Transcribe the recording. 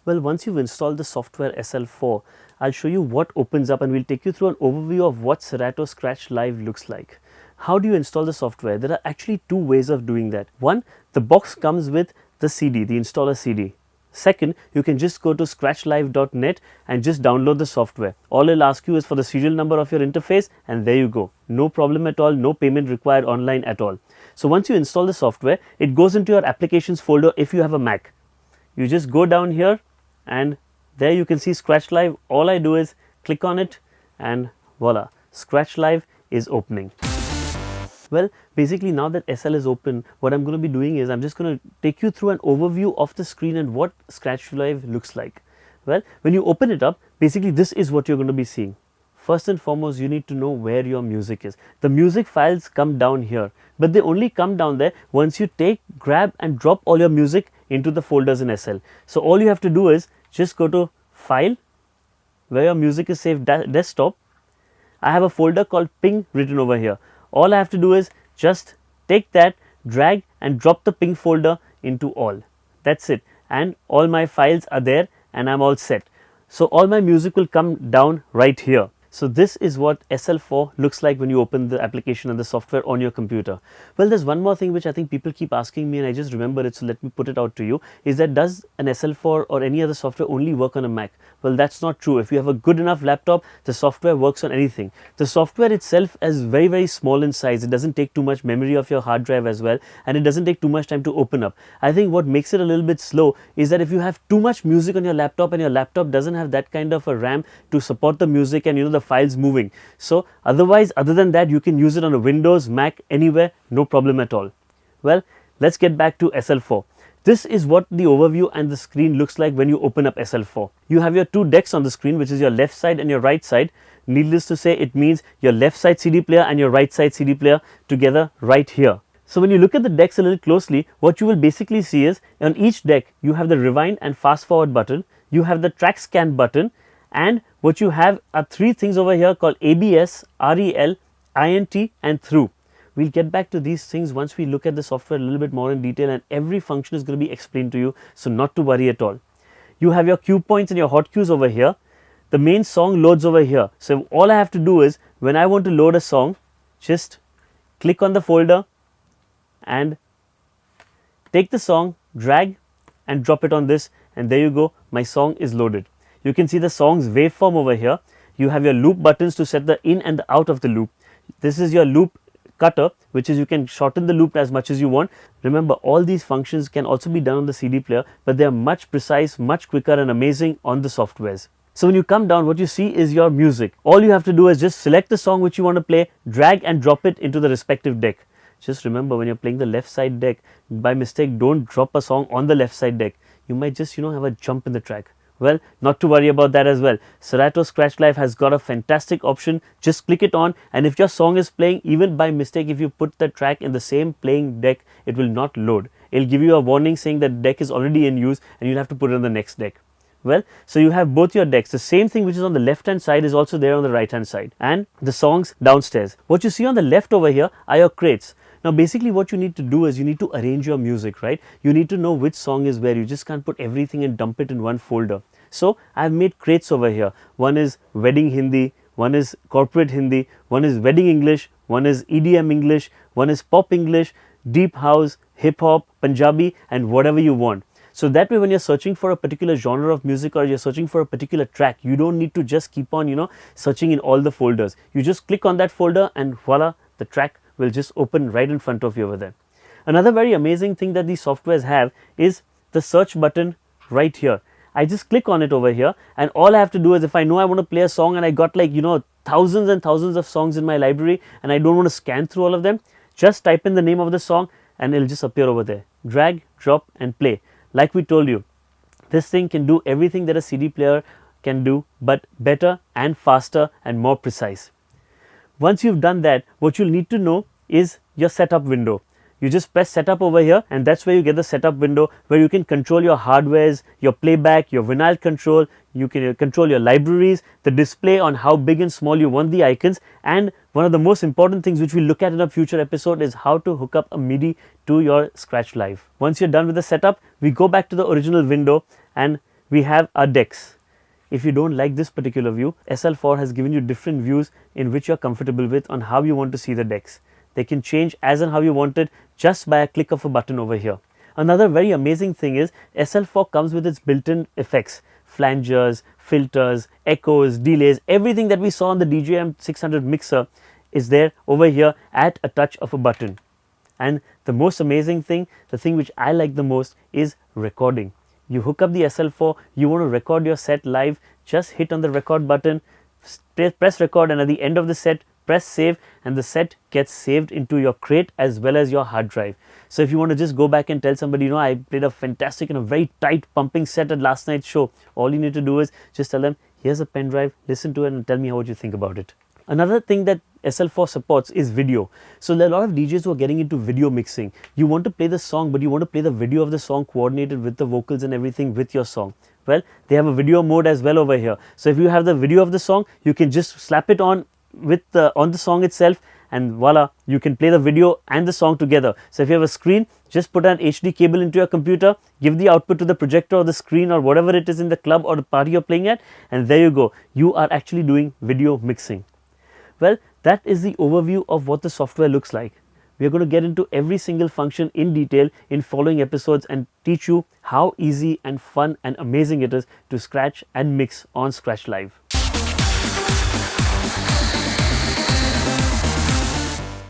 Well, once you've installed the software SL4, I'll show you what opens up and we'll take you through an overview of what Serato Scratch Live looks like. How do you install the software? There are actually two ways of doing that. One, the box comes with the CD, the installer CD. Second, you can just go to scratchlive.net and just download the software. All it'll ask you is for the serial number of your interface and there you go. No problem at all, no payment required online at all. So once you install the software, it goes into your applications folder if you have a Mac. You just go down here and there you can see Scratch Live. All I do is click on it and voila, Scratch Live is opening. Well, basically now that SL is open, what I'm going to be doing is I'm just going to take you through an overview of the screen and what Scratch Live looks like. Well, when you open it up, basically this is what you're going to be seeing. First and foremost, you need to know where your music is. The music files come down here, but they only come down there once you take, grab and drop all your music into the folders in SL. So all you have to do is just go to File, where your music is saved, desktop. I have a folder called Ping written over here. All I have to do is just take that, drag and drop the Ping folder into all. That's it. And all my files are there and I'm all set. So all my music will come down right here. So this is what SL4 looks like when you open the application and the software on your computer. Well, there's one more thing which I think people keep asking me and I just remember it, so let me put it out to you, is that does an SL4 or any other software only work on a Mac? Well, that's not true. If you have a good enough laptop, the software works on anything. The software itself is very small in size. It doesn't take too much memory of your hard drive as well, and it doesn't take too much time to open up. I think what makes it a little bit slow is that if you have too much music on your laptop and your laptop doesn't have that kind of a RAM to support the music and the files moving. So otherwise, other than that, you can use it on a Windows, Mac, anywhere, no problem at all. Well, let's get back to SL4. This is what the overview and the screen looks like when you open up SL4. You have your two decks on the screen, which is your left side and your right side. Needless to say, it means your left side CD player and your right side CD player together right here. So when you look at the decks a little closely, what you will basically see is on each deck, you have the rewind and fast forward button, you have the track scan button, and what you have are three things over here called ABS, REL, INT and through. We'll get back to these things once we look at the software a little bit more in detail, and every function is going to be explained to you, so not to worry at all. You have your cue points and your hot cues over here. The main song loads over here. So all I have to do is when I want to load a song, just click on the folder and take the song, drag and drop it on this, and there you go, my song is loaded. You can see the song's waveform over here. You have your loop buttons to set the in and the out of the loop. This is your loop cutter, which is you can shorten the loop as much as you want. Remember, all these functions can also be done on the CD player, but they are much precise, much quicker and amazing on the softwares. So when you come down, what you see is your music. All you have to do is just select the song which you want to play, drag and drop it into the respective deck. Just remember, when you're playing the left side deck, by mistake, don't drop a song on the left side deck. You might just, have a jump in the track. Well, not to worry about that as well. Serato Scratch Live has got a fantastic option. Just click it on, and if your song is playing, even by mistake, if you put the track in the same playing deck, it will not load. It will give you a warning saying that deck is already in use and you'll have to put it on the next deck. Well, so you have both your decks. The same thing which is on the left hand side is also there on the right hand side, and the songs downstairs. What you see on the left over here are your crates. Now basically what you need to do is you need to arrange your music, right? You need to know which song is where. You just can't put everything and dump it in one folder. So I have made crates over here. One is wedding Hindi, one is corporate Hindi, one is wedding English, one is EDM English, one is pop English, deep house, hip hop, Punjabi and whatever you want. So that way when you're searching for a particular genre of music or you're searching for a particular track, you don't need to just keep on, searching in all the folders. You just click on that folder and voila, the track will just open right in front of you over there. Another very amazing thing that these softwares have is the search button right here. I just click on it over here, and all I have to do is if I know I want to play a song and I got thousands and thousands of songs in my library and I don't want to scan through all of them, just type in the name of the song and it'll just appear over there. Drag, drop and play. Like we told you, this thing can do everything that a CD player can do, but better and faster and more precise. Once you've done that, what you'll need to know is your setup window. You just press setup over here, and that's where you get the setup window where you can control your hardwares, your playback, your vinyl control, you can control your libraries, the display on how big and small you want the icons, and one of the most important things which we'll look at in a future episode is how to hook up a MIDI to your Scratch Live. Once you're done with the setup, we go back to the original window, and we have our decks. If you don't like this particular view, SL4 has given you different views in which you are comfortable with on how you want to see the decks. They can change as and how you want it just by a click of a button over here. Another very amazing thing is SL4 comes with its built-in effects, flangers, filters, echoes, delays, everything that we saw on the DJM 600 mixer is there over here at a touch of a button. And the most amazing thing, the thing which I like the most, is recording. You hook up the SL4, you want to record your set live, just hit on the record button, press record, and at the end of the set, press save, and the set gets saved into your crate as well as your hard drive. So if you want to just go back and tell somebody, you know, I played a fantastic and a very tight pumping set at last night's show, all you need to do is just tell them, here's a pen drive, listen to it and tell me what you think about it. Another thing that SL4 supports is video. So there are a lot of DJs who are getting into video mixing. You want to play the song, but you want to play the video of the song coordinated with the vocals and everything with your song. Well, they have a video mode as well over here. So if you have the video of the song, you can just slap it on with on the song itself, and voila, you can play the video and the song together. So if you have a screen, just put an HD cable into your computer, give the output to the projector or the screen or whatever it is in the club or the party you're playing at, and there you go. You are actually doing video mixing. Well, that is the overview of what the software looks like. We are going to get into every single function in detail in following episodes and teach you how easy and fun and amazing it is to scratch and mix on Scratch Live.